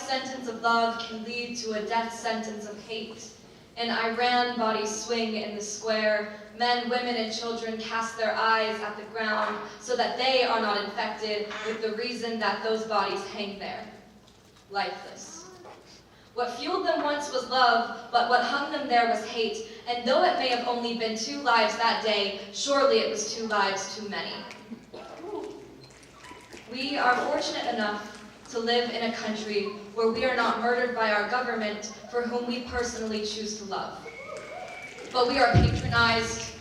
sentence of love can lead to a death sentence of hate. In Iran, bodies swing in the square. Men, women, and children cast their eyes at the ground so that they are not infected with the reason that those bodies hang there, lifeless. What fueled them once was love, but what hung them there was hate. And though it may have only been 2 lives that day, surely it was 2 lives too many. We are fortunate enough to live in a country where we are not murdered by our government for whom we personally choose to love. But we are patronized,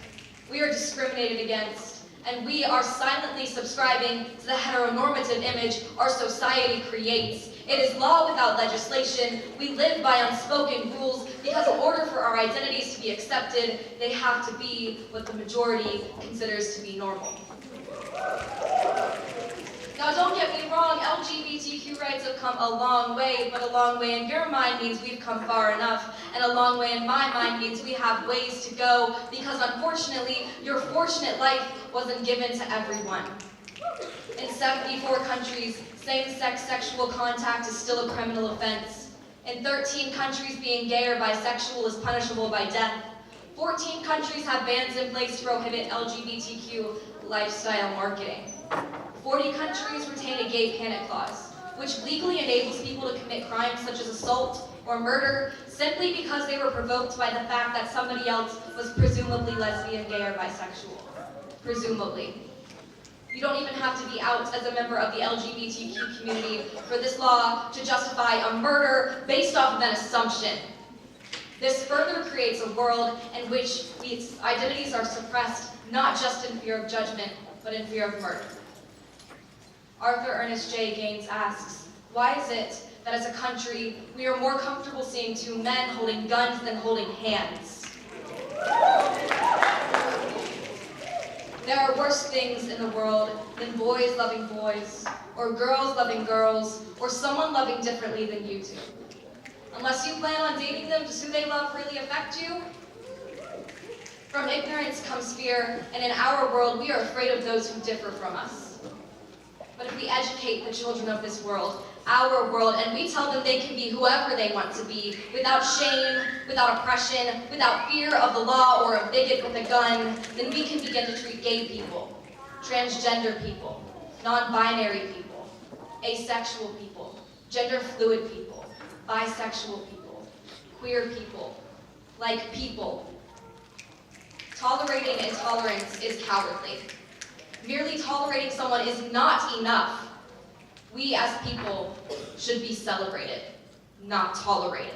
we are discriminated against, and we are silently subscribing to the heteronormative image our society creates. It is law without legislation. We live by unspoken rules because in order for our identities to be accepted, they have to be what the majority considers to be normal. Now, don't get me wrong, LGBTQ rights have come a long way, but a long way in your mind means we've come far enough, and a long way in my mind means we have ways to go, because unfortunately, your fortunate life wasn't given to everyone. In 74 countries, same-sex sexual contact is still a criminal offense. In 13 countries, being gay or bisexual is punishable by death. 14 countries have bans in place to prohibit LGBTQ lifestyle marketing. 40 countries retain a gay panic clause, which legally enables people to commit crimes such as assault or murder simply because they were provoked by the fact that somebody else was presumably lesbian, gay, or bisexual. Presumably. You don't even have to be out as a member of the LGBTQ community for this law to justify a murder based off of an assumption. This further creates a world in which these identities are suppressed not just in fear of judgment, but in fear of murder. Arthur Ernest J. Gaines asks, why is it that as a country, we are more comfortable seeing 2 men holding guns than holding hands? There are worse things in the world than boys loving boys, or girls loving girls, or someone loving differently than you do. Unless you plan on dating them, does who they love really affect you? From ignorance comes fear, and in our world, we are afraid of those who differ from us. But if we educate the children of this world, our world, and we tell them they can be whoever they want to be, without shame, without oppression, without fear of the law or a bigot with a gun, then we can begin to treat gay people, transgender people, non-binary people, asexual people, gender-fluid people, bisexual people, queer people, like people. Tolerating intolerance is cowardly. Merely tolerating someone is not enough. We as people should be celebrated, not tolerated.